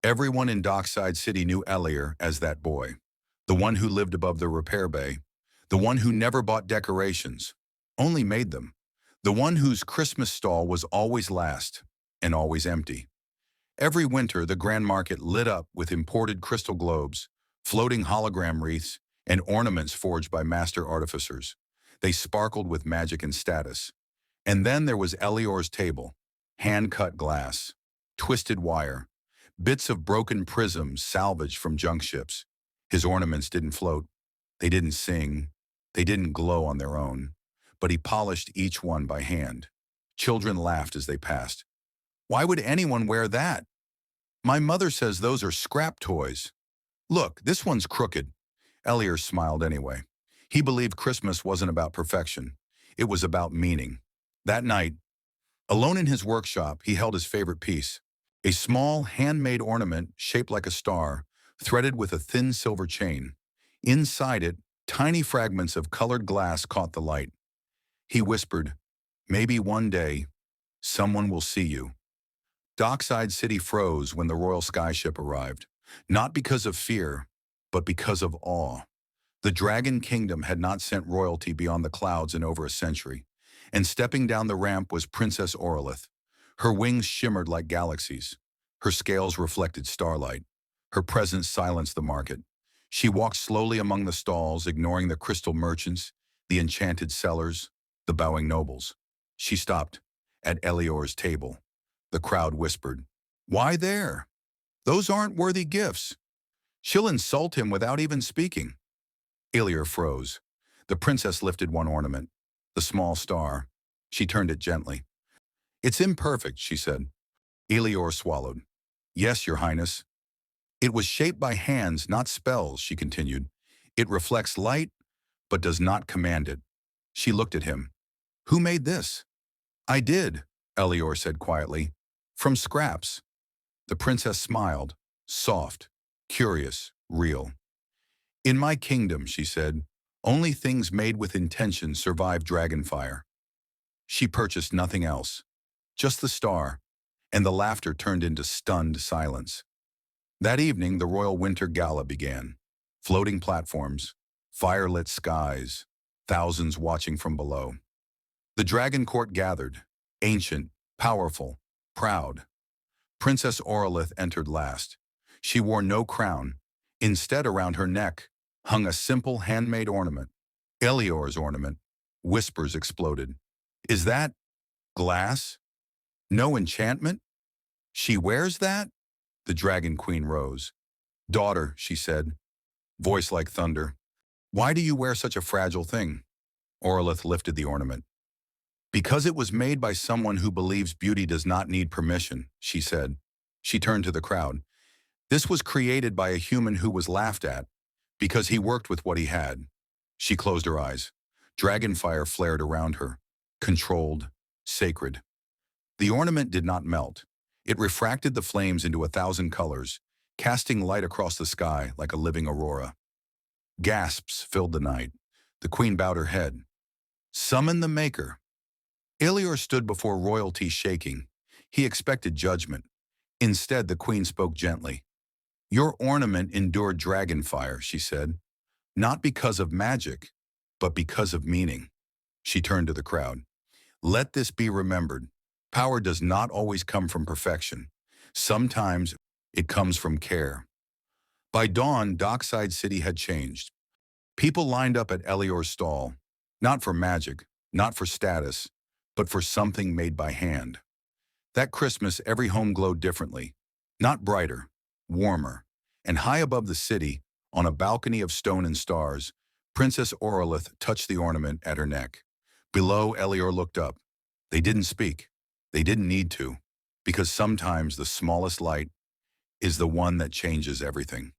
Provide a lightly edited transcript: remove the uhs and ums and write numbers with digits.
Everyone in Dockside City knew Elior as that boy, the one who lived above the repair bay, the one who never bought decorations, only made them, the one whose Christmas stall was always last and always empty. Every winter, the Grand Market lit up with imported crystal globes, floating hologram wreaths, and ornaments forged by master artificers. They sparkled with magic and status. And then there was Elior's table, hand-cut glass, twisted wire, bits of broken prisms salvaged from junk ships. His ornaments didn't float, they didn't sing, they didn't glow on their own, but he polished each one by hand. Children laughed as they passed. Why would anyone wear that? My mother says those are scrap toys. Look, this one's crooked. Elior smiled anyway. He believed Christmas wasn't about perfection. It was about meaning. That night, alone in his workshop, he held his favorite piece, a small handmade ornament shaped like a star, threaded with a thin silver chain. Inside it, tiny fragments of colored glass caught the light. He whispered, "Maybe one day, someone will see you." Dockside City froze when the royal skyship arrived, not because of fear, but because of awe. The Dragon Kingdom had not sent royalty beyond the clouds in over a century, and stepping down the ramp was Princess Orolith. Her wings shimmered like galaxies. Her scales reflected starlight. Her presence silenced the market. She walked slowly among the stalls, ignoring the crystal merchants, the enchanted sellers, the bowing nobles. She stopped at Elior's table. The crowd whispered, "Why there? Those aren't worthy gifts. She'll insult him without even speaking." Elior froze. The princess lifted one ornament, the small star. She turned it gently. "It's imperfect," she said. Elior swallowed. "Yes, Your Highness." "It was shaped by hands, not spells," she continued. "It reflects light, but does not command it." She looked at him. "Who made this?" "I did," Elior said quietly. "From scraps." The princess smiled, soft, curious, real. "In my kingdom," she said, "only things made with intention survive dragonfire." She purchased nothing else, just the star, and the laughter turned into stunned silence. That evening, the Royal Winter Gala began. Floating platforms, firelit skies, thousands watching from below. The Dragon Court gathered, ancient, powerful, proud. Princess Orolith entered last. She wore no crown. Instead, around her neck hung a simple handmade ornament. Elior's ornament. Whispers exploded. "Is that glass? No enchantment? She wears that?" The Dragon Queen rose. "Daughter," she said, voice like thunder, "why do you wear such a fragile thing?" Orolith lifted the ornament. "Because it was made by someone who believes beauty does not need permission," she said. She turned to the crowd. "This was created by a human who was laughed at, because he worked with what he had." She closed her eyes. Dragonfire flared around her, controlled, sacred. The ornament did not melt. It refracted the flames into 1,000 colors, casting light across the sky like a living aurora. Gasps filled the night. The queen bowed her head. "Summon the maker." Elior stood before royalty shaking. He expected judgment. Instead, the queen spoke gently. "Your ornament endured dragonfire," she said, "not because of magic, but because of meaning." She turned to the crowd. "Let this be remembered. Power does not always come from perfection. Sometimes it comes from care." By dawn, Dockside City had changed. People lined up at Elior's stall, not for magic, not for status, but for something made by hand. That Christmas, every home glowed differently, not brighter, warmer, and high above the city, on a balcony of stone and stars, Princess Orolith touched the ornament at her neck. Below, Elior looked up. They didn't speak. They didn't need to, because sometimes the smallest light is the one that changes everything.